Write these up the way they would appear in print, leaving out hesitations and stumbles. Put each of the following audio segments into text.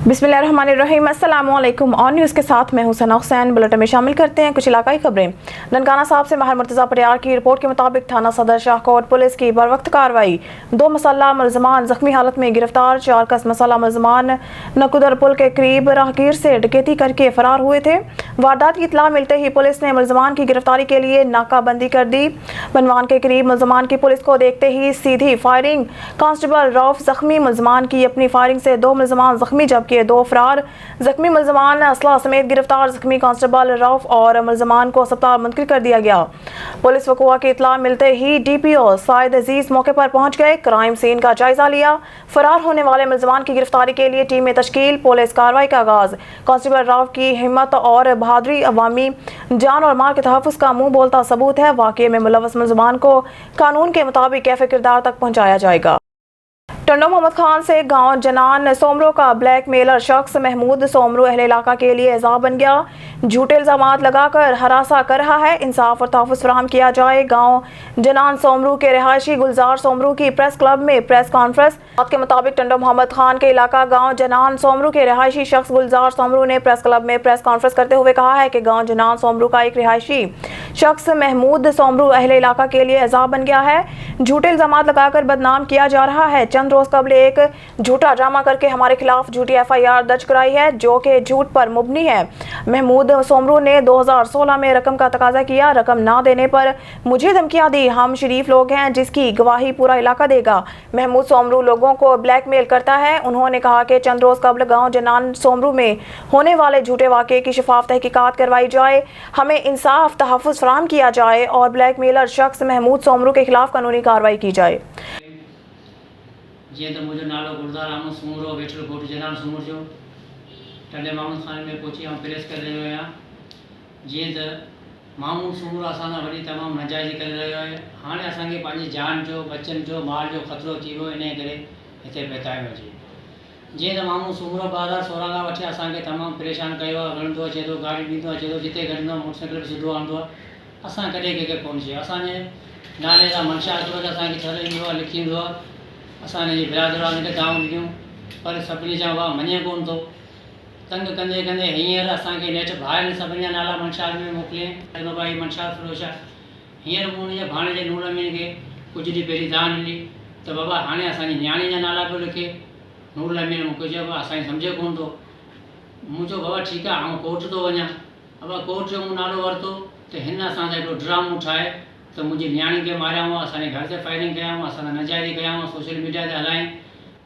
बिस्मिल्लाहिर्रहमानिर्रहीम। अस्सलामु अलैकुम। ऑन न्यूज़ के साथ मैं हुसैन हुसैन। बुलेटिन में शामिल करते हैं कुछ इलाकाई खबरें। ननकाना साहब से माहिर मुर्तज़ा पटियाल की रिपोर्ट के मुताबिक थाना सदर शाहकोट पुलिस की बरवक्त कार्रवाई। 2 मसल्ला मुलजमान जख्मी हालत में गिरफ्तार। 4 कस मसल्ला मुलजमान नकुदर पुल के करीब राहगीर से डकैती करके फरार हुए थे। वारदात की इत्तला मिलते ही पुलिस ने मुलजमान की गिरफ्तारी के लिए नाकाबंदी कर दी। बनवान के करीब मुलजमान की पुलिस को देखते ही सीधी फायरिंग। कांस्टेबल रऊफ जख्मी। मुलजमान की अपनी फायरिंग से 2 मुलजमान जख्मी जबकि 2 फरार। जख्मी मुलजमान असला समेत गिरफ्तार। जख्मी कांस्टेबल रऊफ और मुलजमान को अस्पताल मुंतकिल कर दिया गया। पुलिस वक़ुआ की इत्तला मिलते ही DPO साइद अजीज मौके पर पहुंच गए। क्राइम सीन का जायजा लिया। फरार होने वाले मुलजमान की गिरफ्तारी के लिए टीमें तश्कील। पुलिस कार्रवाई का आगाज। कांस्टेबल रऊफ की हिम्मत और बहादुरी अवामी जान और माल के तहफ़्फ़ुज़ का मुंह बोलता सबूत है। वाक़ये में मुलव्वस मुलजमान को कानून के मुताबिक कैफ़े किरदार तक पहुंचाया जाएगा। टंडो मोहम्मद खान से गांव जनान सोमरो का ब्लैक मेलर शख्स महमूद सोमरो अहले इलाका के लिए एजाब बन गया। झूठे इल्जामात लगाकर हरासा कर रहा है। इंसाफ और तहफ़्फ़ुज़ फराहम किया जाए। गांव जनान सोमरो के रिहायशी गुलजार सोमरो की प्रेस क्लब में प्रेस कॉन्फ्रेंस के मुताबिक टंडो मोहम्मद खान के इलाका गांव जनान सोमरो के रिहायशी शख्स गुलजार सोमरो ने प्रेस क्लब में प्रेस कॉन्फ्रेंस करते हुए कहा है कि गांव जनान सोमरो का एक रिहायशी शख्स महमूद सोमरो अहले इलाका के लिए एजाब बन गया है। झूठे इल्जामात लगाकर बदनाम किया जा रहा है। चंद रोज कबल एक झूठा ड्रामा करके हमारे खिलाफ झूठी FIR दर्ज कराई है जो कि झूठ पर मुबनी है। महमूद सोमरो ने 2016 में रकम का तकाजा किया। रकम ना देने पर मुझे धमकियां दी। हम शरीफ लोग हैं जिसकी गवाही पूरा इलाका देगा। महमूद सोमरो लोगों को ब्लैकमेल करता है। उन्होंने कहा कि चंद रोज कबल गांव जनान सोमरो में होने वाले झूठे वाक़े की शफाफ तहकीकात करवाई जाए। हमें इंसाफ तहफ़्फ़ुज़ फराहम किया जाए और ब्लैकमेलर शख्स महमूद सोमरो के खिलाफ कानूनी कार्रवाई की जाए। जीअं त मुंहिंजो नालो गुलजार अहमद सोमरो वेठल कोट जनान सोमर जो टंडे मामूद खाने में पहुची ऐं प्रेस करे रहियो आहियां। जीअं त मामूद सोमरो असां सां वॾी तमामु नाजाइज़ी करे रहियो आहे। हाणे असांखे पंहिंजी जान जो बचनि जो माल जो ख़तरो थी वियो। इन करे हिते बेतायो वञे। जीअं त मामूद सोमरो 2016 खां वठी असांखे तमामु परेशान कयो आहे। वणंदो अचे थो, गाॾी ॾींदो अचे थो, जिते गॾंदो आहे मोटरसाइकिल बि सिधो आणंदो आहे। असां कॾहिं कंहिंखे कोन चयो। असांजे नाले सां मंशा सूरत असांखे छॾे ईंदो आहे, लिखी ईंदो आहे। असांजे बिरादर वारनि खे दावूं ॾिनियूं पर सभिनी जा उहा मञे कोन थो। तंग कंदे कंदे हींअर असांखे नेठि भाइनि सभिनी जा नाला मंशात में मोकिलियईं। भाई मंशात फिरोश आहे। हींअर मूं हुनजे भाणे जे नूर अमीन खे कुझु ॾींहं पहिरीं दान ॾिनी त बाबा हाणे असांजी न्याणी जा नाला पियो लिखे। नूर अमीन मूंखे चयो बाबा असांखे सम्झे कोन थो। मूं चयो बाबा ठीकु आहे, आउं कोर्ट थो वञा। बाबा कोर्ट जो मूं नालो वरितो त हिन असांजा हिकिड़ो ड्रामो ठाहे त मुंहिंजी न्याणी खे मारियाऊं, असांजे घर ते फायरिंग कयाऊं, असां नाजाइज़ी कयाऊं, सोशल मीडिया ते हलायूं।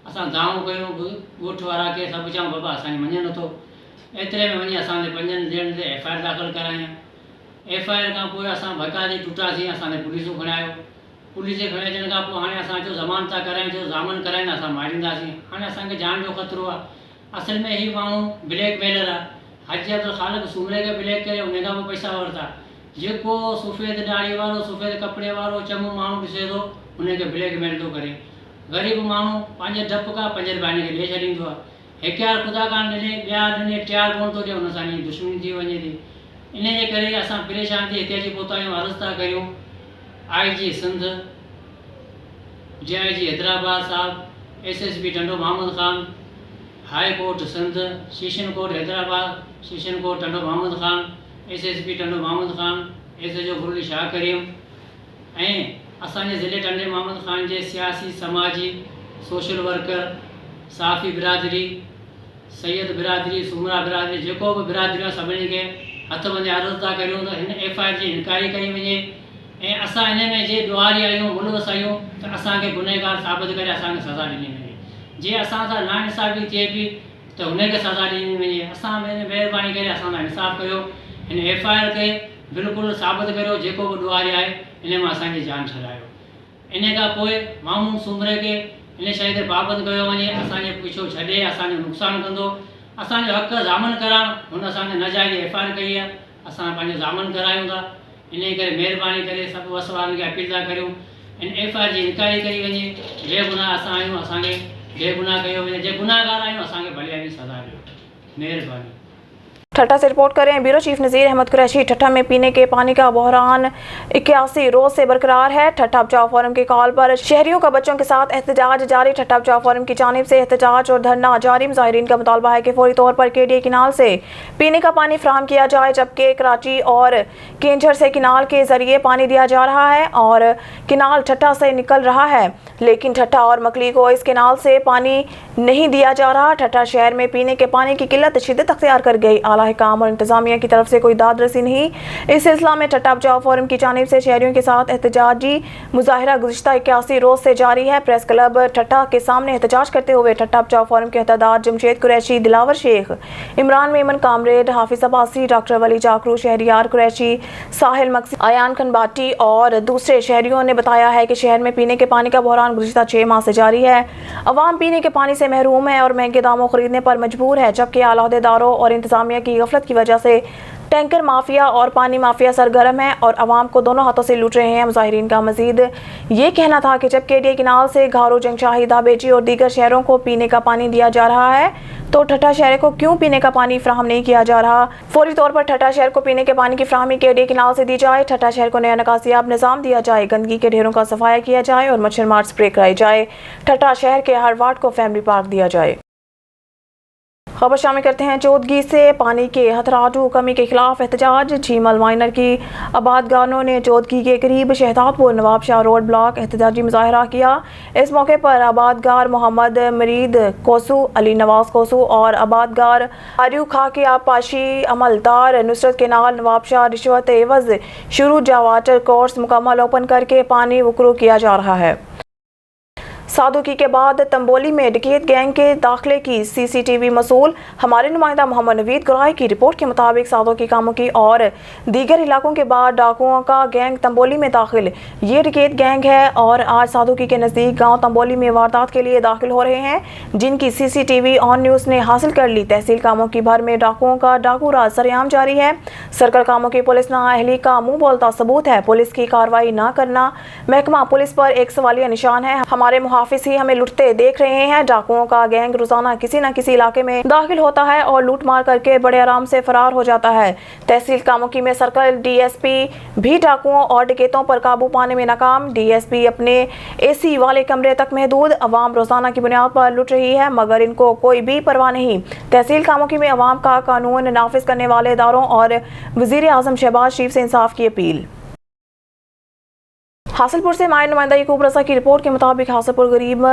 असां दावूं कयूं ॻोठ वारा खे सभु चऊं बाबा असांखे मञे नथो। एतिरे में वञी असांजे 5 ॼणनि ते FIR दाख़िल करायूं। FIR खां पोइ असां भकाजी टुटासीं। असांजे पुलिसूं खणायो। पुलिस जे खणे अचण खां पोइ हाणे असां चयो ज़मानत था करायूं। चयो ज़ामन कराइनि असां मारींदासीं। हाणे असांखे जान जो ख़तरो आहे। असल में ही माण्हू ब्लैकमेलर आहे। हाजी अब्दुल ख़ालिक सूमरे खे ब्लैक करे उन खां पोइ पैसा वरिता। जेको सफ़ेद दाढ़ी वारो, सफ़ेद कपिड़े वारो चङो माण्हू ॾिसे थो उनखे ब्लैकमेल थो करे। ग़रीब माण्हू पंहिंजे डप खां 5 रुपया खे ॾेई छॾींदो आहे। हिकु यार ख़ुदा कान ॾिने, ॿिया ॾिने, टियार कोन थो ॾिए, हुन सां जी दुश्मनी थी वञे थी। इन जे करे असां परेशान थी हिते अची पहुता आहियूं। अर्ज़ु था कयूं IG सिंध, JIG हैदराबाद साहब, SSP Tando Mohammad Khan, high court Sindh, session court Hyderabad, session court Tando Mohammad Khan, SSP Tando Mohammad Khan, SHO फुरली शाह करीम ऐं असांजे ज़िले टंडे मोहम्मद खान जे सियासी समाजी सोशल वर्कर साफ़ी बिरादरी, सैयद बिरादरी, सुमरा बिरादरी, जेको बि बिरादरियूं सभिनी खे हथ बंदे अर्ज़ु था करियूं त हिन FIR जी इंक्वायरी कई वञे ऐं असां हिन में जे ॾुआरी आहियूं, मुलवस आहियूं त असांखे गुनहगार साबित करे असांखे सज़ा ॾिनी वञे। जे असां सां नाइंसाफ़ी थिए पई त हुनखे सज़ा ॾिनी वञे। असां महिरबानी करे असां सां इंसाफ़ कयो। हिन FIR खे बिल्कुलु साबित करियो। जेको बि ॾुआरी आहे इन मां असांजी जान छॾायो। इन खां पोइ मामूद सोमरे खे इन शइ ते पाबंद कयो वञे। असांजे पीछो छॾे असांजो नुक़सानु कंदो। असांजो हक़ ज़ामन कराइणु हुन असांखे नाजाइज़ FIR कई आहे। असां पंहिंजो ज़ामन करायूं था। इन करे महिरबानी करे सभु वस वारनि खे अपील था करियूं इन FIR जी इंक्वायरी कई वञे। बेगुनाह असां आहियूं, असांखे बेगुनाह कयो वञे। जे गुनाहगार आहियूं असांखे भले हली सज़ा ॾियो। महिरबानी। ठट्टा से रिपोर्ट करें ब्यूरो चीफ नज़ीर अहमद कुरैशी। ठट्टा में पीने के पानी का बहरान 81 रोज से बरकरार है। ठट्टा बचाओ फोरम की कॉल पर शहरियों का बच्चों के साथ एहतजाज जारी। ठट्टा बचाओ फोरम की जानिब से एहतजाज और धरना जारी। मुजाहिरीन का मुतालबा है कि फौरी तौर पर केडीए किनाल से पीने का पानी फराहम किया जाए, जबकि कराची और केंझर से किनाल के जरिए पानी दिया जा रहा है और किनाल ठट्टा से निकल रहा है, लेकिन ठट्टा और मकली को इस किनाल से पानी नहीं दिया जा रहा। ठट्टा शहर में पीने के पानी की किल्लत शिद्दत अख्तियार कर गई। आला काम और इंतजामिया की तरफ से कोई दाद रसी नहीं। इस सिलसिला में ठट्टा बचाओ फोरम की जानिब से शहरियों के साथ एहतजाजी मुजाहिरा गुज़िश्ता 81 रोज से जारी है। प्रेस क्लब ठट्टा के सामने एहतजाज करते हुए ठट्टा बचाओ फोरम के अहदेदार जमशेद कुरैशी, दिलावर शेख, इमरान मेमन, कामरेड हाफिज अब्बासी, डॉक्टर वली जाकरू, शहरियार कुरैशी, साहिल मकसी, आयान खनबाटी और दूसरे शहरियों ने बताया है कि शहर में पीने के पानी का बहरान गुज़िश्ता 6 माह से जारी है। अवाम पीने के पानी से महरूम है और महंगे दामों खरीदने पर मजबूर है, जबकि आला अहदेदारों और इंतजामिया की गफलत की वजह से टैंकर माफिया और पानी माफिया सरगर्म है और अवाम को दोनों हाथों से लूट रहे हैं। मुजाहिरीन का मजीद ये कहना था कि जब केडीए किनाल से घारो, जंगशाही, दाबेची और दीगर शहरों को पीने का पानी दिया जा रहा है, तो ठट्टा शहर को क्यों पीने का पानी फराहम नहीं किया जा रहा। फौरी तौर पर ठट्टा शहर को पीने के पानी की फराहमी केडीए किनाल से दी जाए। ठट्टा शहर को नया निकासियाब निज़ाम दिया जाए, गंदगी के ढेरों का सफाया किया जाए और मच्छर मार स्प्रे कराई जाए। ठट्टा शहर के हर वार्ड को फैमिली पार्क दिया जाए। खबर शामिल करते हैं चौदगी से। पानी के हथराटू कमी के खिलाफ एहतजाज। झीमल माइनर की आबादगारों ने चौदगी के करीब शहदादपुर नवाब शाह रोड ब्लॉक एहतजाजी मुजाहरा किया। इस मौके पर आबादगार मोहम्मद मरीद कोसू, अली नवाज कोसू और आबादगार आरियू खा के आबपाशी अमलदार नुसरत के नाल नवाब शाह रिश्वत एवज शुरू जा वाटर कोर्स मुकम्मल ओपन करके पानी वक्रू किया जा रहा है। सादुकी के बाद तंबोली में डकैत गैंग के दाखिले की सीसीटीवी मसूल। हमारे नुमाइंदा मोहम्मद नवीद गुराई की रिपोर्ट के मुताबिक सादुकी कामुकी और दीगर इलाकों के बाद डाकुओं का गैंग तंबोली में दाखिल। ये डकैत गैंग है और आज सादुकी के नज़दीक गांव तंबोली में वारदात के लिए दाखिल हो रहे हैं, जिनकी सीसीटीवी ऑन न्यूज़ ने हासिल कर ली। तहसील कामुकी भर में डाकुओं का डाकू राज सरेआम जारी है। सर्कल कामुकी पुलिस नाअहली का मुंह बोलता सबूत है। पुलिस की कार्रवाई न करना महकमा पुलिस पर एक सवालिया निशान है। हमारे मुहाफिज ही हमें लुटते देख रहे हैं। डाकुओं का गैंग रोजाना किसी न किसी इलाके में दाखिल होता है और लूट मार करके बड़े आराम से फरार हो जाता है। तहसील कामुकी में सर्कल डीएसपी भी डाकुओं और डकैतों पर काबू पाने में नाकाम। डीएसपी अपने एसी वाले कमरे तक महदूद। अवाम रोजाना की बुनियाद पर लुट रही है मगर इनको कोई भी परवाह नहीं। तहसील कामुकी में अवाम का कानून नाफिज करने वाले इदारों और वजीर आजम शहबाज शरीफ से इंसाफ की अपील। हासिलपुर से हमारे नुमाइंदा यकूब रजा की रिपोर्ट के मुताबिक हासिलपुर गरीब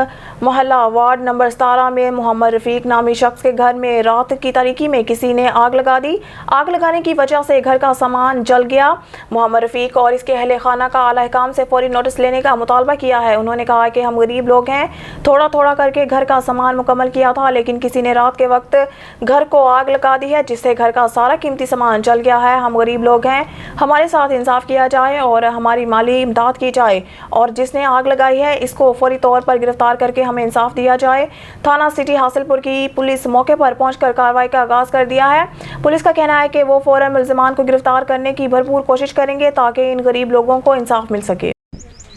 मोहल्ला वार्ड नंबर 17 में मोहम्मद रफीक नामी शख्स के घर में रात की तारीकी में किसी ने आग लगा दी। आग लगाने की वजह से घर का सामान जल गया। मोहम्मद रफीक और इसके अहले खाना का आला हकाम से फौरी नोटिस लेने का मुतालबा किया है। उन्होंने कहा कि हम गरीब लोग हैं, थोड़ा थोड़ा करके घर का सामान मुकम्मल किया था, लेकिन किसी ने रात के वक्त घर को आग लगा दी है, जिससे घर का सारा कीमती सामान जल गया है। हम गरीब लोग हैं, हमारे साथ इंसाफ किया जाए और हमारी माली इमदाद की जाए और जिसने आग लगाई है इसको फौरी तौर पर गिरफ्तार करके हमें इंसाफ दिया जाए। थाना सिटी हासिलपुर की पुलिस मौके पर पहुंचकर कार्रवाई का आगाज कर दिया है। पुलिस का कहना है कि वो फौरन मुल्जिमान को गिरफ्तार करने की भरपूर कोशिश करेंगे ताकि इन गरीब लोगों को इंसाफ मिल सके।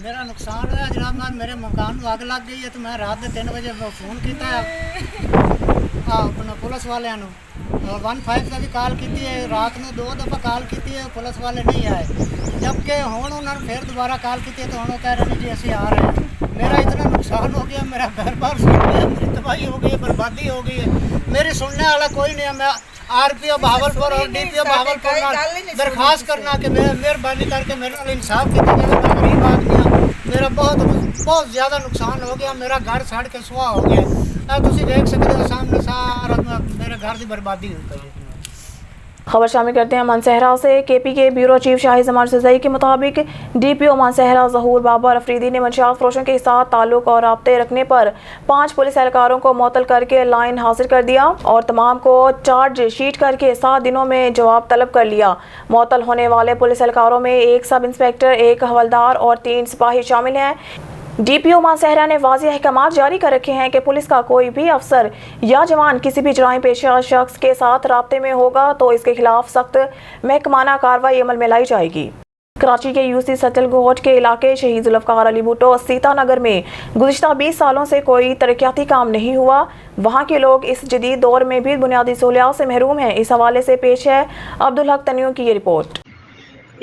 मेरा नुकसान है जनाब, मेरे मकान में आग लग गई है तो मैं रात के 3 बजे फोन किया अपना पुलिस वाले और 15 का भी कॉल की है। रात में 2 दफ़ा कॉल की है, पुलिस वाले नहीं आए। जबकि हूँ उन्होंने फिर दोबारा कॉल की तो हूँ कह रहे जी असी आ रहे हैं। मेरा इतना नुकसान हो गया, मेरा घर बार सुन गया, मेरी तबाही हो गई है, बर्बादी हो गई है। मेरी सुनने वाला कोई नहीं है। मैं RPO भावलपुर और DPO भावलपुर दरख्वास्त करना कि मेहरबानी करके मेरे नाल इंसाफ किया जाए। मैं गरीब आदमी हाँ, मेरा बहुत ज़्यादा नुकसान हो गया। मेरा घर सड़ के सुहा हो गया। तुम देख सकते हो सामने सारा मेरे घर की बर्बादी हो गई। खबर शामिल करते हैं मानसहरा से। KP के ब्यूरो चीफ शाही जमान सज़ई के मुताबिक DPO मानसहरा ज़हूर बाबर अफरीदी ने मंशियात फरोशों के साथ ताल्लुक और राब्ते रखने पर 5 पुलिस एहलकारों को मुअत्तल करके लाइन हासिल कर दिया और तमाम को चार्ज शीट करके 7 दिनों में जवाब तलब कर लिया। मुअत्तल होने वाले पुलिस एहलकारों में 1 सब इंस्पेक्टर, 1 हवलदार और 3 सिपाही शामिल हैं। DPO मानसहरा ने वाज़ेह अहकाम जारी कर रखे हैं कि पुलिस का कोई भी अफसर या जवान किसी भी जराइम पेशा शख्स के साथ राब्ते में होगा तो इसके खिलाफ सख्त महकमाना कार्रवाई अमल में लाई जाएगी। कराची के यूसी सचल गोट के इलाके शहीद जुल्फकार अली भुट्टो सीता नगर में गुज़िश्ता 20 सालों से कोई तरक्याती काम नहीं हुआ। वहाँ के लोग इस जदीद दौर में भी बुनियादी सहूलियात से महरूम हैं। इस हवाले से पेश है अब्दुल हक तनियों की ये रिपोर्ट।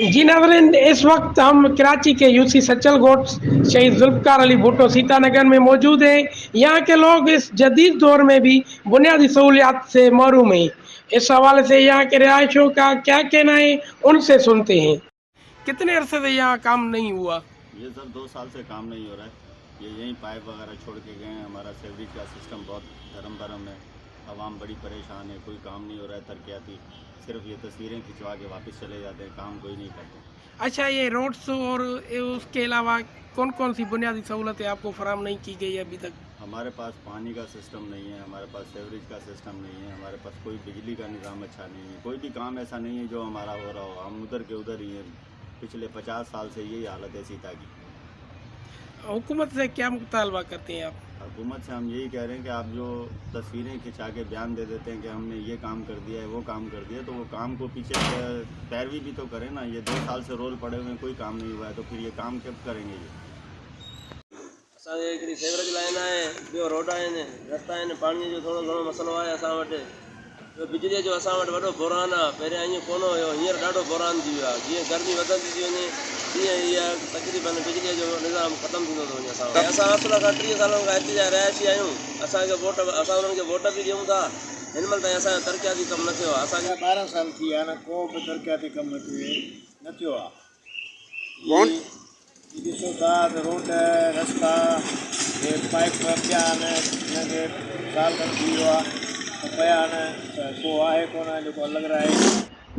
जी नाज़रीन, इस वक्त हम कराची के यूसी सचल गोट शहीद जुल्फकार अली भुट्टो सीता नगर में मौजूद हैं। यहाँ के लोग इस जदीद दौर में भी बुनियादी सहूलियात से महरूम हैं। इस हवाले से यहाँ के रिहायशियों का क्या कहना है, उनसे सुनते हैं। कितने अरसे से यहाँ काम नहीं हुआ? ये सर 2 साल से काम नहीं हो रहा है। ये यहीं पाइप वगैरह छोड़ के गए हैं। हमारा सीवरेज का सिस्टम बहुत धर्म है। आवाम बड़ी परेशान है। कोई काम नहीं हो रहा है तरक्याती। सिर्फ ये तस्वीरें खिंचवा के वापस चले जाते हैं, काम कोई नहीं करते। अच्छा, ये रोड्स और उसके अलावा कौन कौन सी बुनियादी सहूलतें आपको फराहम नहीं की गई अभी तक? हमारे पास पानी का सिस्टम नहीं है, हमारे पास सीवरेज का सिस्टम नहीं है, हमारे पास कोई बिजली का निज़ाम अच्छा नहीं है। कोई भी काम ऐसा नहीं है जो हमारा हो रहा हो। हम उधर के उधर ही हैं। पिछले 50 साल से यही हालत है सीता की। हुकूमत से क्या मुतालबा करते हैं आप? हुकूमत से हम यही कह रहे हैं कि आप जो तस्वीरें खिंचा के बयान दे देते हैं कि हमने ये काम कर दिया है, वो काम कर दिया, तो वो काम को पीछे पैरवी भी तो करें ना। ये 2 साल से रोल पड़े हुए हैं, कोई काम नहीं हुआ है, तो फिर ये काम कब करेंगे? असांजे हिकिड़ी सीवरेज लाइन आहे, ॿियो रोड आहिनि, रस्ता आहिनि, पाणीअ जो थोरो घणो मसइलो आहे असां वटि। ॿियो बिजलीअ जो असां वटि वॾो बुरहान आहे। पहिरियां ईअं कोन हुयो, हींअर ॾाढो बुरहान थी वियो आहे। जीअं गर्मी वधंदी थी वञे तीअं इहा तक़रीबन बिजलीअ जो निज़ाम ख़तमु थींदो थो वञे। असां असुल खां 30 सालनि खां हिते जा रहियासी आहियूं। असांखे असां उन्हनि खे वोट बि ॾियूं था। हिन महिल ताईं असांजो तरक़ियाती कमु न थियो आहे। असांखे 12 साल थी विया आहिनि, को बि तरक़ियाती कमु न थियो आहे। ॾिसो था त रोड रस्ता पाइप पिया आहिनि, हिनखे साल खनि थी वियो आहे त पिया आहिनि, त को आहे कोन जेको अलॻि रहे।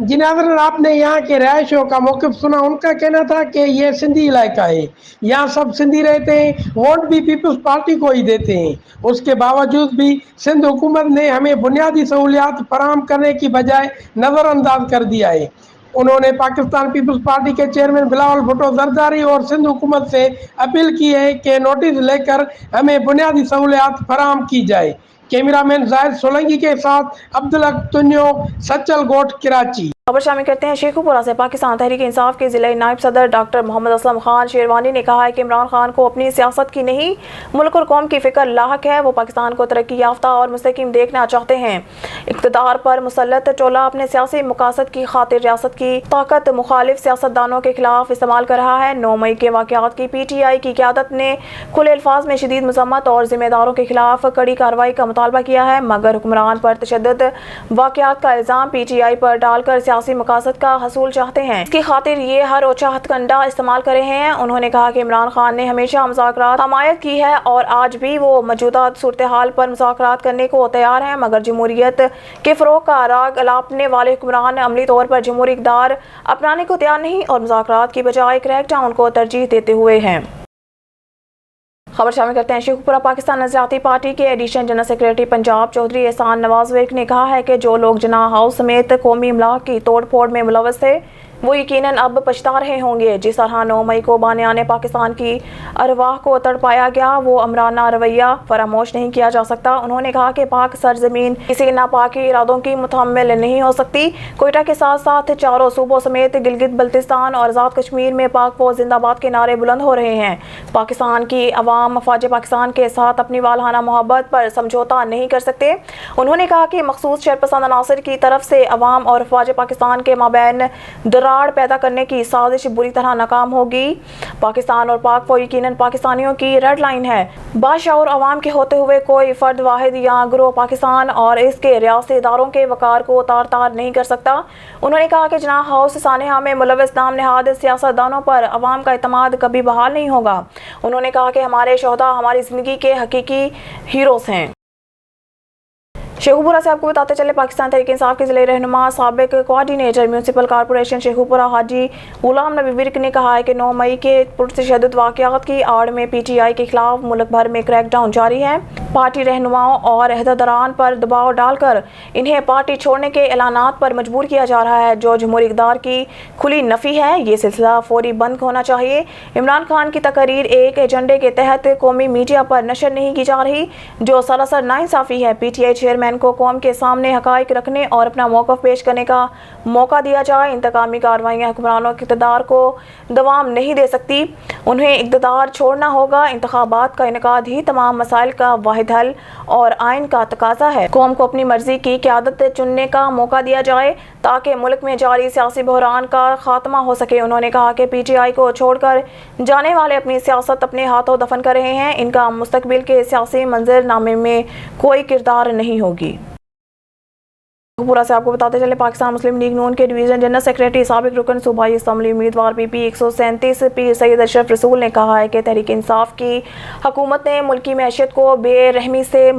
जी नाज़रीन, आपने यहाँ के रिहायशियों का मौक़िफ़ सुना। उनका कहना था कि ये सिंधी इलाका है, यहाँ सब सिंधी रहते हैं, वोट भी पीपल्स पार्टी को ही देते हैं। उसके बावजूद भी सिंध हुकूमत ने हमें बुनियादी सहूलियात फराहम करने की बजाय नज़रअंदाज कर दिया है। उन्होंने पाकिस्तान पीपल्स पार्टी के चेयरमैन बिलावल भुट्टो जरदारी और सिंध हुकूमत से अपील की है कि नोटिस लेकर हमें बुनियादी सहूलियात फराहम की जाए। कैमरामैन जाहिद सोलंकी के साथ अब्दुल हक तुन्यो, सचल गोट, कराची। खबर शामिल करते हैं शेखुपुरा से। पाकिस्तान तहरीक इंसाफ के ज़िला नायब सदर डॉक्टर मोहम्मद असलम खान शेरवानी ने कहा है कि इमरान खान को अपनी सियासत की नहीं, मुल्क और कौम की फ़िक्र लाहक है। वो पाकिस्तान को तरक्की याफ्ता और मुस्तकीम देखना चाहते हैं। इक़्तिदार पर मुसल्लत टोला अपने सियासी मकासद की खातिर रियासत की ताकत मुखालिफ सियासतदानों के खिलाफ इस्तेमाल कर रहा है। 9 मई के वाक़यात की PTI की क़यादत ने खुले अल्फाज में शदीद मज़म्मत और ज़िम्मेदारों के खिलाफ कड़ी कार्रवाई का मुतालबा किया है, मगर हुक्मरान पर तशद्दुद वाक़यात का इल्ज़ाम PTI पर डालकर सियासी मकासद का हसूल चाहते हैं। इसकी खातिर ये हर ओछा हथकंडा इस्तेमाल कर रहे हैं। उन्होंने कहा कि इमरान खान ने हमेशा मुज़ाकरात हमायत की है और आज भी वो मौजूदा सूरत हाल पर मुज़ाकरात करने को तैयार हैं, मगर जमहूरियत के फ़रोग़ का राग अलापने वाले हुक्मरान अमली तौर पर जमहूरी इक़्तिदार अपनाने को तैयार नहीं और मुज़ाकरात की बजाय क्रैकडाउन को तरजीह देते हुए हैं। खबर शामिल करते हैं शेखुपुरा। पाकिस्तान नज़रियाती पार्टी के additional general secretary Punjab Chaudhry Ehsan Nawaz Virk ने कहा है कि जो लोग जना हाउस समेत कौमी इमलाक की तोड़ फोड़ में मुलव्वस थे वो यकीनन अब पछता रहे होंगे। जिस तरह 9 मई को बानियाने पाकिस्तान की अरवाह को तड़पाया गया, वो अमराना रवैया फरामोश नहीं किया जा सकता। उन्होंने कहा कि पाक सरजमीन किसी नापाकी इरादों की मुतहम्मिल नहीं हो सकती। कोयटा के साथ साथ चारों सूबों समेत गिलगित बल्तिस्तान और आज़ाद कश्मीर में पाक फौज जिंदाबाद के नारे बुलंद हो रहे हैं। पाकिस्तान की अवाम मफाज पाकिस्तान के साथ अपनी वालहाना मोहब्बत पर समझौता नहीं कर सकते। उन्होंने कहा कि मखसूस शरपसंद अनासर की तरफ से अवाम और फौज पाकिस्तान के माबैन पैदा करने की साजिश बुरी तरह नाकाम होगी। पाकिस्तान और पाक फौज यकीनन पाकिस्तानियों की रेड लाइन है। बाशऊर अवाम के होते हुए कोई फर्द वाहिद या गिरोह पाकिस्तान और इसके रियासती इदारों के वकार को तार तार नहीं कर सकता। उन्होंने कहा कि जना हाउस सानेहा में मुलव्वस नाम नहाद सियासतदानों पर अवाम का इत्मीनान कभी बहाल नहीं होगा। उन्होंने कहा कि हमारे शोहदा हमारी ज़िंदगी के हकीकी हीरोज़ हैं। शेखुपुरा से आपको बताते चले, पाकिस्तान तहरीक इंसाफ के ज़िले रहनुमा साबिक कोऑर्डिनेटर म्यूनसिपल कॉर्पोरेशन शेखुपुरा हाजी गुलाम नबी विर्क ने कहा है कि 9 मई के पुरतशद्दुद वाक़यात की आड़ में PTI के खिलाफ मुल्क भर में क्रैकडाउन जारी है। पार्टी रहनुमाओं और अहदेदारान पर दबाव डालकर इन्हें पार्टी छोड़ने के ऐलानात पर मजबूर किया जा रहा है, जो जमहूरी इक़्तिदार की खुली नफ़ी है। ये सिलसिला फौरी बंद होना चाहिए। इमरान खान की तकरीर एक एजेंडे के तहत कौमी मीडिया पर नशर नहीं की जा रही, जो सरासर नाइंसाफ़ी है। PTI चेयरमैन حکمران کو قوم کے سامنے حقائق رکھنے اور اپنا موقف پیش کرنے کا موقع دیا جائے۔ انتقامی کارروائیاں حکمرانوں کے اقتدار کو دوام نہیں دے سکتی، انہیں اقتدار چھوڑنا ہوگا۔ انتخابات کا انعقاد ہی تمام مسائل کا واحد حل اور آئین کا تقاضا ہے۔ قوم کو اپنی مرضی کی قیادت چننے کا موقع دیا جائے تاکہ ملک میں جاری سیاسی بحران کا خاتمہ ہو سکے۔ انہوں نے کہا کہ پی ٹی آئی کو چھوڑ کر جانے والے اپنی سیاست اپنے ہاتھوں دفن کر رہے ہیں، ان کا مستقبل کے سیاسی منظر نامے میں کوئی کردار نہیں ہوگی۔ پورا سے آپ کو بتاتے چلے، پاکستان مسلم لیگ نون کے ڈویژن جنرل سیکریٹری سابق رکن صوبائی اسمبلی امیدوار پی پی 137 پیر سید اشرف رسول نے کہا ہے کہ تحریک انصاف کی حکومت نے ملکی معیشت کو بے رحمی سے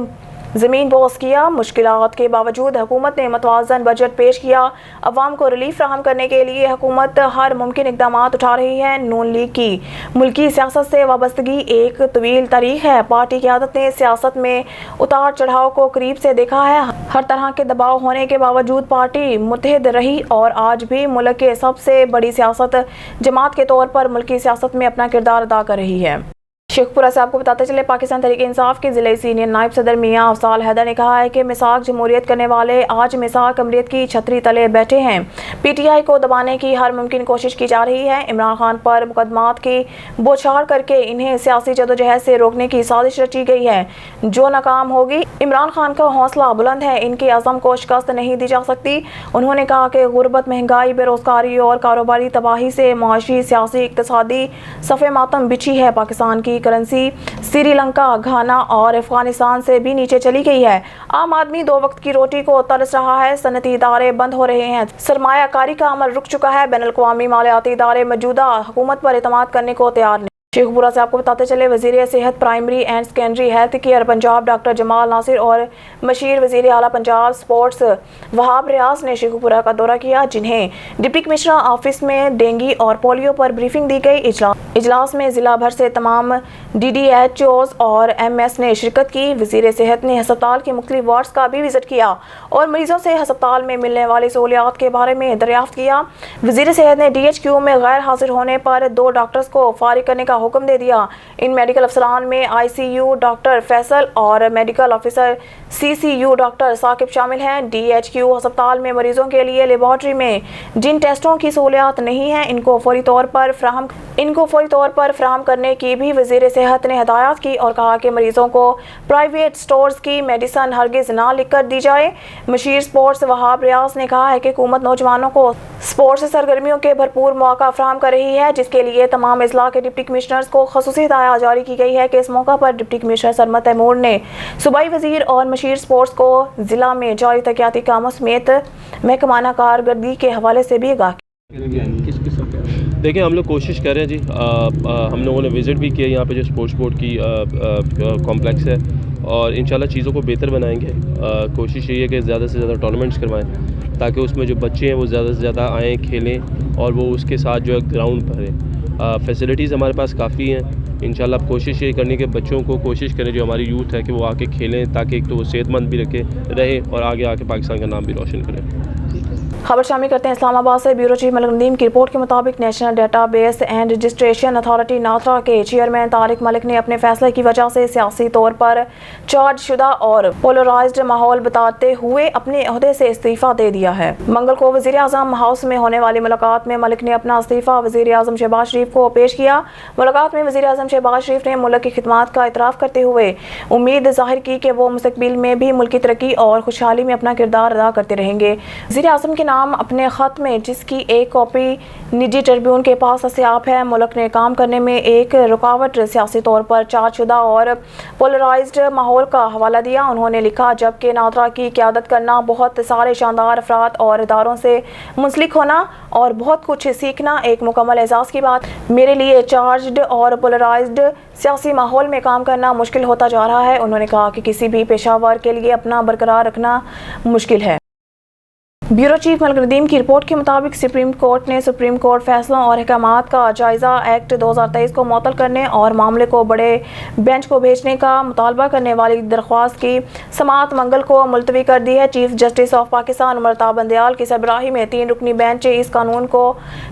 زمین بوس کیا۔ مشکلات کے باوجود حکومت نے متوازن بجٹ پیش کیا۔ عوام کو ریلیف فراہم کرنے کے لیے حکومت ہر ممکن اقدامات اٹھا رہی ہے۔ نون لیگ کی ملکی سیاست سے وابستگی ایک طویل تاریخ ہے۔ پارٹی قیادت نے سیاست میں اتار چڑھاؤ کو قریب سے دیکھا ہے۔ ہر طرح کے دباؤ ہونے کے باوجود پارٹی متحد رہی اور آج بھی ملک کے سب سے بڑی سیاست جماعت کے طور پر ملکی سیاست میں اپنا کردار ادا کر رہی ہے۔ شیخ پورہ سے آپ کو بتاتے چلے، پاکستان تحریک انصاف کے ضلعی سینئر نائب صدر میاں افضال حیدر نے کہا ہے کہ میثاق جمہوریت کرنے والے آج میثاق امریت کی چھتری تلے بیٹھے ہیں۔ پی ٹی آئی کو دبانے کی ہر ممکن کوشش کی جا رہی ہے۔ عمران خان پر مقدمات کی بوچھاڑ کر کے انہیں سیاسی جدوجہد سے روکنے کی سازش رچی گئی ہے جو ناکام ہوگی۔ عمران خان کا حوصلہ بلند ہے، ان کے عزم کو شکست نہیں دی جا سکتی۔ انہوں نے کہا کہ غربت، مہنگائی، بے روزگاری اور کاروباری تباہی سے معاشی، سیاسی، اقتصادی صفے ماتم بچھی ہے۔ پاکستان کی کرنسی سری لنکا، گھانا اور افغانستان سے بھی نیچے چلی گئی ہے۔ عام آدمی دو وقت کی روٹی کو ترس رہا ہے۔ صنعتی ادارے بند ہو رہے ہیں۔ سرمایہ کاری کا عمل رک چکا ہے۔ بین الاقوامی مالیاتی ادارے موجودہ حکومت پر اعتماد کرنے کو تیار نہیں۔ شیخ پورہ سے آپ کو بتاتے چلے، وزیر صحت primary and secondary health care Punjab doctor Jamal Nasir اور مشیر وزیر اعلیٰ پنجاب سپورٹس وہاب ریاض نے شیخ پورہ کا دورہ کیا، جنہیں ڈپٹی کمشنر آفس میں ڈینگی اور پولیو پر بریفنگ دی گئی۔ اجلاس میں ضلع بھر سے تمام ڈی ڈی ایچ اوز اور ایم ایس نے شرکت کی۔ وزیر صحت نے ہسپتال کے مختلف وارڈز کا بھی وزٹ کیا اور مریضوں سے ہسپتال میں ملنے والی سہولیات کے بارے میں دریافت کیا۔ وزیر صحت نے ڈی ایچ کیو میں غیر حاضر ہونے پر 2 ڈاکٹرز کو فارغ کرنے کا حکم دے دیا۔ ان میڈیکل افسران میں I C U doctor Faisal اور medical officer C C U doctor Saqib شامل ہیں۔ ڈی ایچ کیو ہسپتال میں مریضوں کے لیے لیبارٹری میں جن ٹیسٹوں کی سہولیات نہیں ہیں ان کو فوری طور پر فراہم کرنے کی بھی وزیر صحت نے ہدایات کی اور کہا کہ مریضوں کو پرائیویٹ سٹورز کی میڈیسن ہرگز نہ لکھ کر دی جائے۔ مشیر سپورٹس وہاب ریاض نے کہا ہے کہ حکومت نوجوانوں کو سپورٹس سرگرمیوں کے بھرپور مواقع فراہم کر رہی ہے، جس کے لیے تمام اضلاع کے ڈپٹی کمشنرز کو خصوصی ہدایات جاری کی گئی ہے کہ اس موقع پر ڈپٹی کمشنر سرمد تیمور نے صوبائی وزیر اور مشیر سپورٹس کو ضلع میں جاری ترقیاتی کاموں سمیت محکمانہ کارکردگی کے حوالے سے بھی آگاہ کیا۔ دیکھیں، ہم لوگ کوشش کر رہے ہیں جی، ہم لوگوں نے وزٹ بھی کیا یہاں پہ جو اسپورٹس بورڈ کی کمپلیکس ہے، اور انشاءاللہ چیزوں کو بہتر بنائیں گے۔ کوشش یہی ہے کہ زیادہ سے زیادہ ٹورنامنٹس کروائیں تاکہ اس میں جو بچے ہیں وہ زیادہ سے زیادہ آئیں، کھیلیں اور وہ اس کے ساتھ جو ہے گراؤنڈ بھریں۔ فیسلٹیز ہمارے پاس کافی ہیں۔ انشاءاللہ اب کوشش یہ کرنی کہ بچوں کو کوشش کریں، جو ہماری یوتھ ہے، کہ وہ آ کے کھیلیں تاکہ ایک تو وہ صحت مند بھی رہے اور آگے آ کے پاکستان کا نام بھی روشن کریں۔ خبر شامل کرتے ہیں اسلام آباد سے۔ بیورو چیف ملک ندیم کی رپورٹ کے مطابق national database and registration authority NADRA کے چیئرمین طارق ملک نے اپنے فیصلے کی وجہ سے سیاسی طور پر چارج شدہ اور پولرائزڈ ماحول بتاتے ہوئے اپنے عہدے سے استعفیٰ دے دیا ہے۔ منگل کو وزیر اعظم ہاؤس میں ہونے والی ملاقات میں ملک نے اپنا استعفیٰ وزیر اعظم شہباز شریف کو پیش کیا۔ ملاقات میں وزیر اعظم شہباز شریف نے ملک کی خدمات کا اعتراف کرتے ہوئے امید ظاہر کی کہ وہ مستقبل میں بھی ملک کی ترقی اور خوشحالی میں اپنا کردار ادا کرتے رہیں گے۔ وزیر اعظم کے نام اپنے خط میں، جس کی ایک کاپی نجی ٹریبیون کے پاس دستیاب ہے، ملک نے کام کرنے میں ایک رکاوٹ سیاسی طور پر چارج شدہ اور پولرائزڈ ماحول کا حوالہ دیا۔ انہوں نے لکھا، جبکہ ناترا کی قیادت کرنا، بہت سارے شاندار افراد اور اداروں سے منسلک ہونا اور بہت کچھ سیکھنا ایک مکمل اعزاز کی بات، میرے لیے چارجڈ اور پولرائزڈ سیاسی ماحول میں کام کرنا مشکل ہوتا جا رہا ہے۔ انہوں نے کہا کہ کسی بھی پیشہ ور کے لیے اپنا برقرار رکھنا مشکل ہے۔ ब्यूरो चीफ मलिक नदीम की रिपोर्ट के मुताबिक सुप्रीम कोर्ट ने सुप्रीम कोर्ट फैसलों और अहकामात का जायज़ा एक्ट 2023 को मुअत्तल करने और मामले को बड़े बेंच को भेजने का मुतालबा करने वाली दरख्वास्त की समाअत मंगल को मुलतवी कर दी है। Chief justice of Pakistan उमरताब Bandial की सरबराही में 3 रुकनी बेंच इस कानून को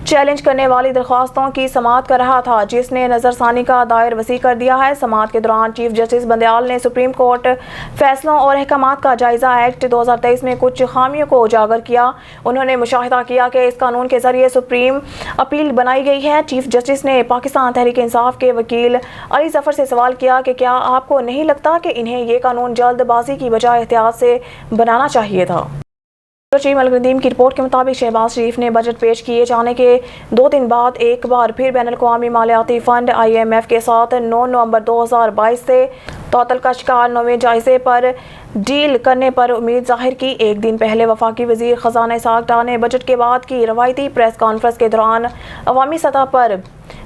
चैलेंज करने वाली दरख्वास्तों की समाअत कर रहा था, जिसने नज़रसानी का दायर वसी कर दिया है। समाअत के दौरान चीफ जस्टिस बंदयाल ने सुप्रीम कोर्ट फैसलों और अहकामात का जायज़ा एक्ट 2023 में कुछ खामियों को उजागर किया। उन्होंने मुशाहिदा किया कि इस कानून के जरिए सुप्रीम अपील बनाई गई है। चीफ जस्टिस ने पाकिस्तान तहरीक इंसाफ के वकील अली जफर से सवाल किया कि क्या आपको नहीं लगता कि इन्हें ये कानून जल्दबाजी की बजाय एहतियात से बनाना चाहिए था। चीफ मलिक नदीम की रिपोर्ट के मुताबिक शहबाज शरीफ ने बजट पेश किए जाने के 2 दिन बाद एक बार फिर बैनुल अक़वामी मालियाती फंड IMF के साथ 9 नवंबर 2022 से तौतल का शिकार 9वें जायजे पर डील करने पर उम्मीद जाहिर की। एक दिन पहले वफाकी वजीर खजाना इसहाक डार ने बजट के बाद की रवायती प्रेस कॉन्फ्रेंस के दौरान अवामी सतह पर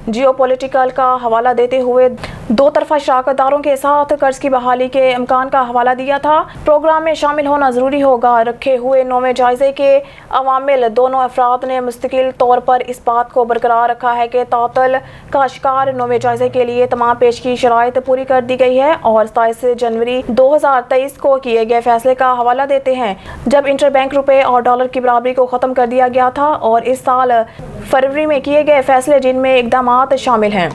जियोपॉलिटिकल का हवाला देते हुए 2 तरफा शराकतदारों के साथ कर्ज की बहाली के इम्कान का हवाला दिया था। प्रोग्राम में शामिल होना जरूरी होगा। रखे हुए 9वें जायजे के अवामिल दोनों अफराद ने मुस्तकिल तौर पर इस बात को बरकरार रखा है कि तौतल का शिकार 9वें जायजे के लिए तमाम पेशगी शराइत पूरी कर दी गई है और 27 जनवरी 2023 को किए गए फैसले का हवाला देते हैं, जब इंटरबैंक रुपए और डॉलर की बराबरी को ख़त्म कर दिया गया था, और इस साल फरवरी में किए गए फैसले जिनमें इक़दामात शामिल हैं।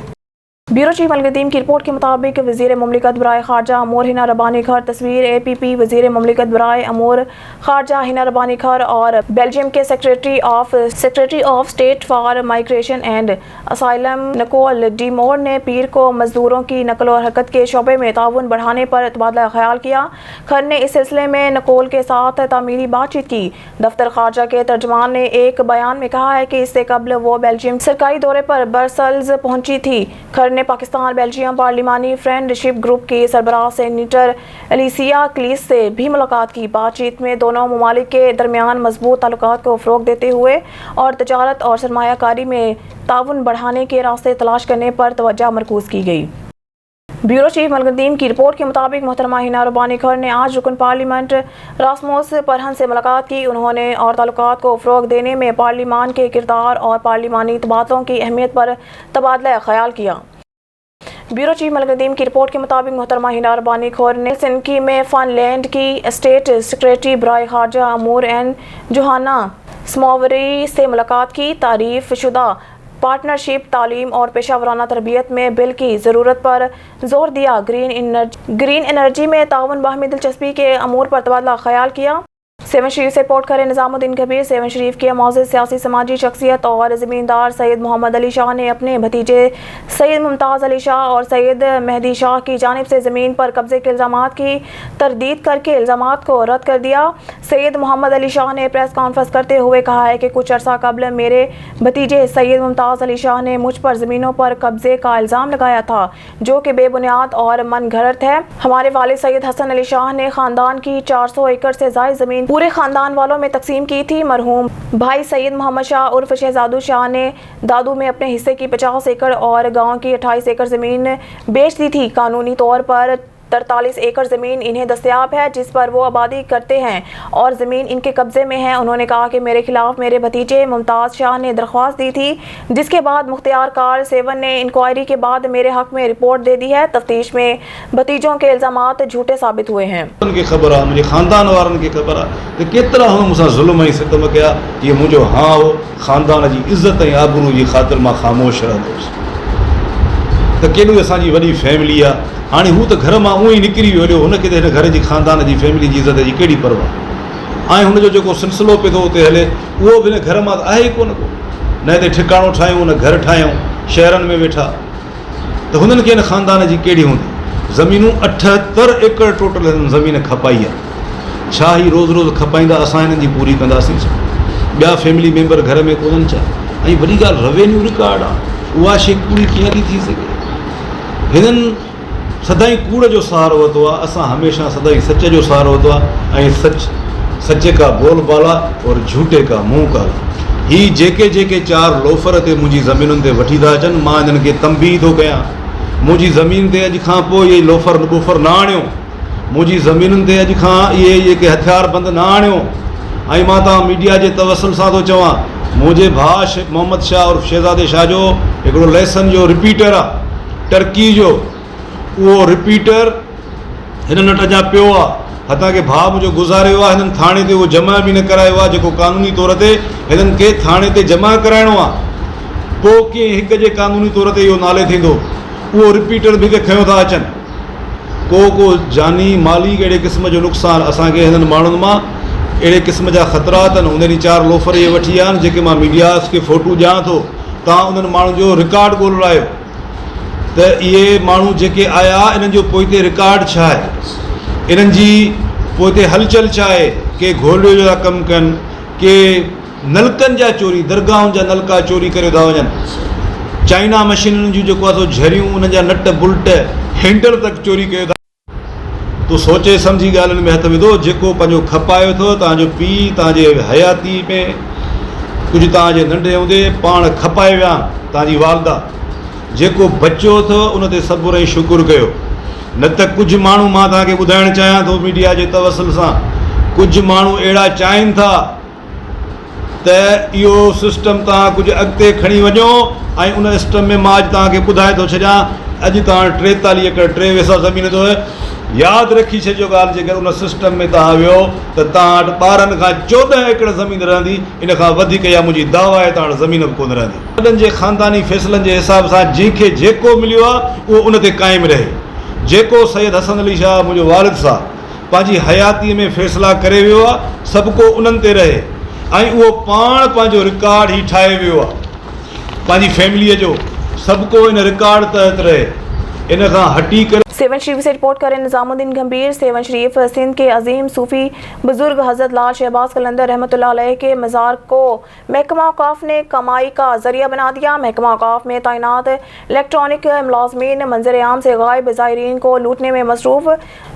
ब्यूरो चीफ मलिक नदीम की रिपोर्ट के मुताबिक वज़ीर मुमलिकत बराए खारजा अमूर हिना रब्बानी खर तस्वीर APP वज़ीर मुमलिकत बराए अमूर खारजा हिना रब्बानी खर और बेल्जियम के secretary of state for migration and asylum Nicole de Moor ने पीर को मजदूरों की नकल और हरकत के शोबे में ताउन बढ़ाने पर तबादला ख्याल किया। खर ने इस सिलसिले में निकोल के साथ तामीरी बातचीत की। दफ्तर खारजा के तर्जमान ने एक बयान में कहा है कि इससे कबल वो बेल्जियम सरकारी दौरे पर ब्रसल्स पहुंची थी। खर ने पाकिस्तान बेल्जियम पार्लिमानी फ्रेंडशिप ग्रुप की सरबराह सेनेटर एलिसिया क्लीस से भी मुलाकात की। बातचीत में दोनों ममालिक के दरमियान मजबूत ताल्लुकात को फ़रोग़ देते हुए और तजारत और सरमायाकारी में ताउन बढ़ाने के रास्ते तलाश करने पर तवज्जो मरकूज़ की गई। ब्यूरो चीफ मलिक नदीम की रिपोर्ट के मुताबिक मोहतरमा हिना रब्बानी खर ने आज रुकन पार्लियामेंट रासमोस परहन से मुलाकात की। उन्होंने और ताल्लुकात को फ़रोग़ देने में पार्लिमान के किरदार और पार्लिमानी तबादलों की अहमियत पर तबादला ख्याल किया। ब्यूरो चीफ मलिक नदीम की रिपोर्ट के मुताबिक मोहतरमा हिना रब्बानी खर ने सिनकी में फ़नलैंड की स्टेट सेक्रेटरी बराए खारजा अमूर एन जोहाना स्मोवरी से मुलाकात की। तारीफ़ शुदा पार्टनरशिप, तालीम और पेशा वराना तरबियत में बिल की ज़रूरत पर जोर दिया। ग्रीन एनर्जी में ताउन बाहमी दिलचस्पी के अमूर पर तबादला ख्याल किया। सेवन शरीफ से रिपोर्ट करें निज़ामुद्दीन कबीर। सेवन शरीफ के मौजूद सियासी समाजी शख्सियत और ज़मींदार सैयद मोहम्मद अली शाह ने अपने भतीजे सैयद मुमताज़ अली शाह और सैयद मेहदी शाह की जानिब से ज़मीन पर कब्ज़े के इल्ज़ामात की तरदीद करके इल्ज़ामात को रद्द कर दिया। सैयद मोहम्मद अली शाह ने प्रेस कॉन्फ्रेंस करते हुए कहा है कि कुछ अर्सा कबल मेरे भतीजे सैयद मुमताज़ अली शाह ने मुझ पर ज़मीनों पर कब्ज़े का इल्ज़ाम लगाया था, जो कि बेबुनियाद और मन घड़त है। हमारे वालिद सैयद हसन अली शाह ने ख़ानदान की 400 एकड़ से ज़ायद ज़मीन पूरे खानदान वालों में तकसीम की थी। मरहूम भाई सैयद मोहम्मद शाह उर्फ शहजादू शाह ने दादू में अपने हिस्से की 50 एकड़ और गांव की 28 एकड़ ज़मीन बेच दी थी। कानूनी तौर पर 43 एकड़ ज़मीन इन्हें दस्तयाब है, जिस पर वो आबादी करते हैं और ज़मीन इनके कब्ज़े में है। उन्होंने कहा कि मेरे खिलाफ मेरे भतीजे मुमताज़ शाह ने दरख्वास्त दी थी, जिसके बाद मुख्तियार कार सेवन ने इंक्वायरी के बाद मेरे हक़ में रिपोर्ट दे दी है। तफ्तीश में भतीजों के इल्ज़ामात झूठे साबित हुए हैं। उनकी ख़बर आहे, मुंहिंजे ख़ानदान वारनि खे ख़बर आहे त केतिरा हुन मूंसां ज़ुल्म ऐं सितम कया। इहो मुंहिंजो हाँ हो, ख़ानदान जी इज़त ऐं आबरू जी ख़ातिर मां ख़ामोश रहंदुसि। त केॾी असांजी वॾी फैमिली आहे, हाणे हू त घर मां उहो ई निकिरी वियो, हुनखे त हिन घर जी ख़ानदान जी फैमिली जी इज़त जी कहिड़ी परवाह। ऐं हुनजो जेको सिलसिलो पियो थो उते हले, उहो बि हिन घर मां त आहे ई कोन को। न हिते ठिकाणो ठाहियूं, न घर ठाहियूं, शहरनि में वेठा, त हुननि खे हिन ख़ानदान जी कहिड़ी हूंदी। ज़मीनूं 78 एकड़ टोटल हिननि ज़मीन खपाई आहे। छा ही रोज़ रोज़ खपाईंदा, असां हिननि जी पूरी कंदासीं। ॿिया फैमिली मेंबर घर में कोन्हनि छा। ऐं वॾी ॻाल्हि रेवेन्यू रिकॉर्ड आहे, उहा शइ पूरी कीअं थी सघे। हिननि सदाई कूड़ जो सहारो वरितो आहे, असां हमेशह सदाई सच जो सहारो वरितो आहे। ऐं सच का बोल बाला और झूठे का मुंह काला। ही जेके 4 लोफर ते मुंहिंजी ज़मीनुनि ते वठी था अचनि, मां हिननि खे तंबीह थो कयां, मुंहिंजी ज़मीन ते अॼु खां पोइ इहे लोफर न आणियो। मुंहिंजी ज़मीनुनि ते अॼु खां इहे जेके हथियार बंदि न आणियो। ऐं मां तव्हां मीडिया जे तवसल सां थो चवां, मुंहिंजे भाउ मोहम्मद शाह और शहज़ादे शाह जो हिकिड़ो लेसन जो रिपीटर आहे टर्की जो, उहो रिपीटर हिननि वटि अञा पियो आहे। हथां के भाउ मुंहिंजो गुज़ारियो आहे, हिननि थाणे ते उहो जमा बि न करायो आहे जेको कानूनी तौर ते हिननि खे थाणे ते जमा कराइणो आहे। पोइ कीअं हिक जे कानूनी तौर ते इहो नाले थींदो, उहो रिपीटर बि खयों था अचनि। को जानी माली अहिड़े क़िस्म जो नुक़सानु असांखे हिननि माण्हुनि मां अहिड़े क़िस्म जा ख़तरात आहिनि। उन ॾींहुं 4 लोफर इहे वठी विया आहिनि जेके मां मीडियास खे फ़ोटू ॾियां थो, तव्हां उन्हनि माण्हुनि जो रिकॉर्ड ॻोल्हायो त इहे माण्हू जेके आया इन्हनि जो पोइ ते रिकॉर्ड छा आहे, इन्हनि जी पोइ ते हलचल छा आहे। के घोलियो जा कमु कनि, के नलकनि जा चोरी, दरगाहुनि जा नलका चोरी करे था वञनि, चाइना मशीनुनि जूं जेको आहे सो झरियूं, उन्हनि जा नट बुल्ट हैंडल तक चोरी कयो था। तो सोचे सम्झी ॻाल्हियुनि में हथ विधो, जेको पंहिंजो खपायो थो तव्हांजो पीउ तव्हांजे हयाती में कुझु तव्हांजे नंढे हूंदे पाण खपाए विया तव्हांजी वालदा, जेको बचियो थो उन ते सब्र ऐं शुकुरु कयो। न त कुझु माण्हू, मां तव्हांखे ॿुधाइणु चाहियां थो मीडिया जे तवसल सां, कुझु माण्हू अहिड़ा चाहिनि था त इहो सिस्टम तव्हां कुझु अॻिते खणी वञो ऐं उन सिस्टम में मां अॼु तव्हांखे ॿुधाए थो छॾियां, अॼु तव्हां 43 एकड़ 3 वेसा ज़मीन अथव। यादि रखी छॾिजो ॻाल्हि, जेकर उन सिस्टम में तव्हां वियो त तव्हां वटि 12 खां 14 एकड़ ज़मीन रहंदी, इन खां वधीक या मुंहिंजी दावा आहे तव्हां वटि ज़मीन बि कोन रहंदी। वॾनि जे ख़ानदानी फ़ैसिलनि जे हिसाब सां जंहिंखे जेको मिलियो आहे उहो उन ते क़ाइमु रहे। जेको सैयद हसन अली शाह मुंहिंजो वारिद साहब पंहिंजी हयातीअ में फ़ैसिला करे वियो आहे, सभु को उन्हनि ते रहे ऐं उहो पाण पंहिंजो रिकॉर्ड ई ठाहे वियो आहे पंहिंजी फैमिलीअ जो, सभु को इन रिकॉर्ड तहत रहे। इन खां हटी करे सेवन शरीफ से रिपोर्ट करें निज़ामुद्दीन गंभीर। सेवन शरीफ सिंध के अजीम सूफी बुजुर्ग हज़रत लाल शहबाज कलंदर रहमतुल्लाह अलैह के मज़ार को महकमा औक़ाफ़ ने कमाई का ज़रिया बना दिया। महकमा औक़ाफ़ में तैनात इलेक्ट्रॉनिक मुलाज़मीन मंजर आम से गायब ज़ायरीन को लूटने में मसरूफ़।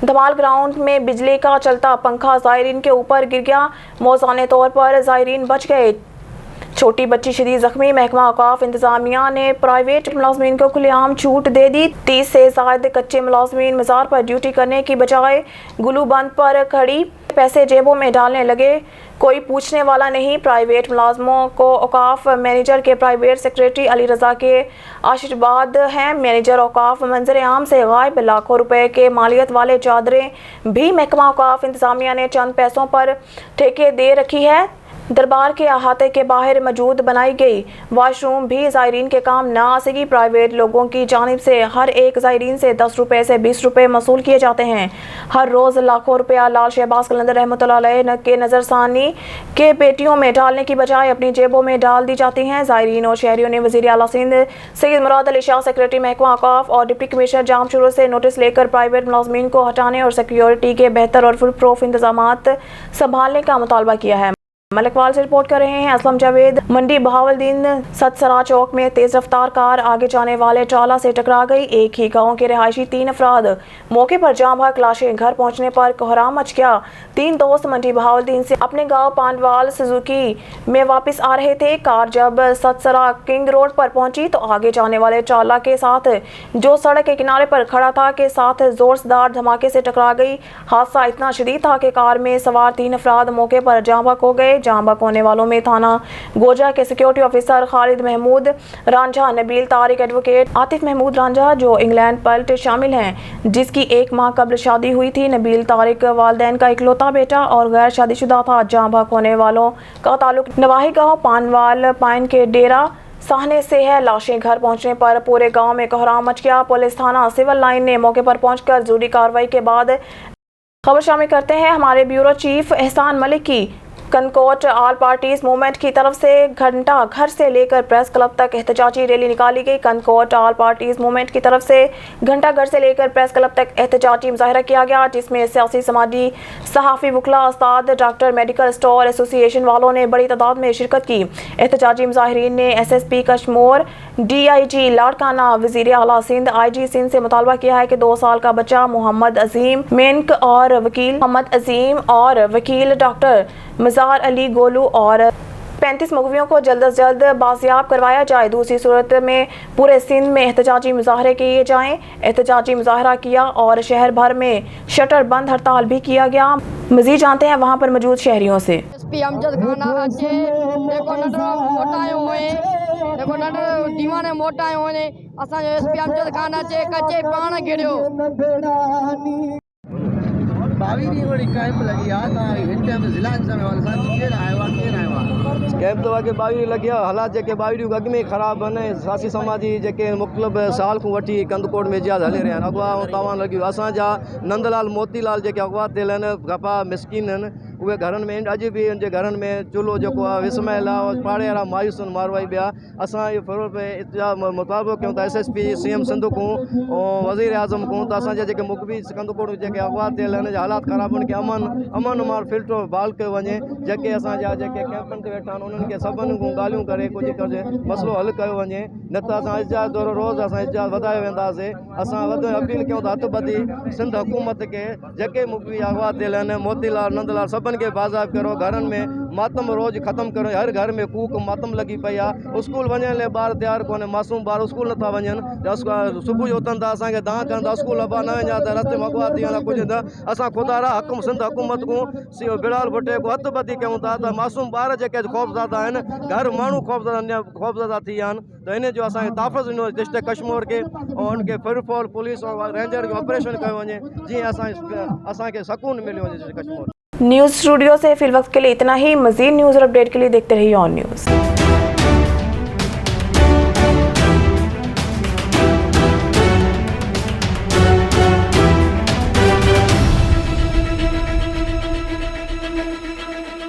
धमाल ग्राउंड में बिजली का चलता पंखा ज़ायरीन के ऊपर गिर गया, मौज़ाने तौर पर ज़ायरीन बच गए, छोटी बच्ची शदीद जख्मी। महकमा औक़ाफ़ इंतज़ामिया ने प्राइवेट मुलाज़मीन को खुलेआम छूट दे दी। 30 से ज़ायद कच्चे मुलाज़मीन मज़ार पर ड्यूटी करने की बजाय गुलू बंद पर खड़ी पैसे जेबों में डालने लगे, कोई पूछने वाला नहीं। प्राइवेट मुलाजमों को औक़ाफ़ मैनेजर के प्राइवेट सेक्रेटरी अली रज़ा के आशीर्वाद हैं। मैनेजर औक़ाफ़ मंजर आम से गायब लाखों रुपए के मालियत वाले चादरें भी महकमा औक़ाफ़ इंतज़ामिया ने चंद पैसों पर ठेके दे रखी है। दरबार के अहाते के बाहर मौजूद बनाई गई वाशरूम भी ज़ायरीन के काम न आ सकी। प्राइवेट लोगों की जानिब से हर एक ज़ायरीन से 10 रुपये से 20 रुपये मसूल किए जाते हैं। हर रोज़ लाखों रुपया लाल शहबाज कलंदर रहमतुल्लाह अलैह के नज़रसानी के पेटियों में डालने की बजाय अपनी जेबों में डाल दी जाती हैं। ज़ायरीन और शहरियों ने वज़ीर आला सिंध सैयद मुराद अली शाह, सेक्रेटरी महकमा औक़ाफ़ और डिप्टी कमिश्नर जाम शुरू से नोटिस लेकर प्राइवेट मुलाज़मीन को हटाने और सिक्योरिटी के बेहतर और फुल प्रूफ इंतजामात संभालने का मुतालबा किया है। मलिकवाल से रिपोर्ट कर रहे हैं असलम जावेद। मंडी बहावलदीन सतसरा चौक में तेज रफ्तार कार आगे जाने वाले ट्राला से टकरा गई। एक ही गांव के रहायशी 3 अफराद मौके पर जाम भाग लाशें। घर पहुंचने पर कोहराम मच गया। 3 दोस्त मंडी बहावलदीन से अपने गांव पांडवाल सुजुकी में वापस आ रहे थे। कार जब सतसरा किंग रोड पर पहुंची तो आगे जाने वाले ट्राला के साथ जो सड़क के किनारे पर खड़ा था के साथ जोरदार धमाके से टकरा गई। हादसा इतना शदीद था कि कार में सवार 3 अफराद मौके पर जाम भाग हो गए। जाम भाग होने वालों में थाना गोजा के security officer Khalid Mahmood Ranjha, Nabeel Tariq advocate Atif Mahmood Ranjha जो इंग्लैंड पलट शामिल हैं, जिसकी 1 माह कबल शादी हुई थी। नबील तारिक वालिदैन का इकलौता बेटा और गैर शादीशुदा था। जाम भाग होने वालों का ताल्लुक नवाही गांव पानवाल पाइन के डेरा साहने से है। लाशें घर पहुंचने पर पूरे गांव में कोहराम मच गया। पुलिस थाना सिविल लाइन ने मौके पर पहुंचकर जरूरी कार्रवाई के बाद खबर शामिल करते हैं हमारे ब्यूरो चीफ एहसान मलिक की। कनकोट ऑल पार्टीज मूवमेंट की तरफ से घंटा घर से लेकर प्रेस क्लब तक एहतजाजी रैली निकाली गई। कनकोट ऑल पार्टीज मूवमेंट की तरफ से घंटा घर से लेकर प्रेस क्लब तक एहतजाजी मुजाहरा किया गया, जिसमें सियासी, समाजी, सहाफ़ी, वकला, उस्ताद, डॉक्टर, मेडिकल स्टोर एसोसिएशन वालों ने बड़ी तादाद में शिरकत की। एहतजाजी मुजाहिरीन ने SSP कश्मीर, DIG लाड़काना, वज़ीर आला सिंध, IG सिंध से मुतालबा किया है कि 2 साल का बच्चा मोहम्मद अजीम मेनक और वकील मोहम्मद अजीम और वकील डॉक्टर मज़ार अली गोलू और 35 मुगवियों को जल्द से जल्द बाजियाब करवाया जाए। दूसरी सूरत में पूरे सिंध में एहतजाजी मुजाहरे किए जाएं। एहतजाजी मुजाहरा किया और शहर भर में शटर बंद हड़ताल भी किया गया। मज़ीद जानते हैं वहाँ पर मौजूद शहरियों से। एसपी अमजद खान अचे जेको नंढो मोटायो हुए जेको नंढो दीवाने मोटायो हुए असांजो एसपी अमजद खान अचे कचे पाण गिड़ियो 22 ॾींहं वरी कैंप लॻी आहे तव्हां हिन टाइम ज़िला इंतज़ामिया वारे सां केरु आयो आहे कैंप तो अॻे 22 ॾींहं लॻी आहे हालात जेके 22 ॾींहं अॻु में ई ख़राबु आहिनि सासी समाजी जेके मुख़्तलिफ़ साल खां वठी कंदकोट में इजाज़ हली रहिया आहिनि अॻुवा तव्हां लॻियूं असांजा नंदलाल मोतीलाल जेके अॻुवा थियल आहिनि गफ़ा मिसकिन आहिनि उहे घरनि में अॼु बि उन जे घरनि में चूल्हो जेको आहे विस्मयल आहे पाड़े वारा मायूस आहिनि मारवाई ॿिया असां इहो फ़रोग़ पे इतिजा मुताबिक़ कयूं था SSP CM सिंध खां ऐं वज़ीर आज़म खां त असांजा जेके मुखबी कंदकोट जेके अॻुवा थियल आहिनि हालात ख़राबु आहिनि कि अमन मार फिल्टर बहाल कयो वञे जेके असांजा जेके कैंपनि ते वेठा आहिनि उन्हनि खे सभिनी खां ॻाल्हियूं करे कुझु कजे मसइलो हल कयो वञे न त असां इजाज़ दौरो रोज़ु असां इजाज़ वधाए वेंदासीं असां वधि अपील कयूं था हथ ॿधी सिंध हुकूमत खे जेके मुखबी अॻुवा थियल आहिनि मोतीलाल नंदलाल सभिनि खे बाज़ाब करो घरनि में मातम रोज़ ख़त्म करो हर घर में कूक मातम लगी पई आहे स्कूल वञण लाइ ॿार तयारु कोन्हे मासूम ॿार स्कूल नथा वञनि सुबुह जो उथनि था असांखे दाह कनि था स्कूल अबा न वञा त रस्ते में अॻुवा थी वेंदा कुझु त असां ख़ुदा सिंध हुकूमत को बिलाल भुट्टे को हथ ॿधी कयूं था त मासूम ॿार जेके ख़ौफ़ज़दा आहिनि घर माण्हू ख़ौफ़ज़दा थी विया आहिनि त इन जो असांखे ताफ़ज़ ॾिनो डिस्ट्रिक्ट कश्मीर खे ऐं उनखे फिरफॉल पुलिस ऐं रेंजर खे ऑपरेशन कयो वञे जीअं असांखे सुकून मिलियो वञे डिस्ट्रिक्ट कश्मीर। न्यूज़ स्टूडियो से फिल वक्त के लिए इतना ही। मज़ीद न्यूज़ और अपडेट के लिए देखते रहिए ऑन न्यूज़।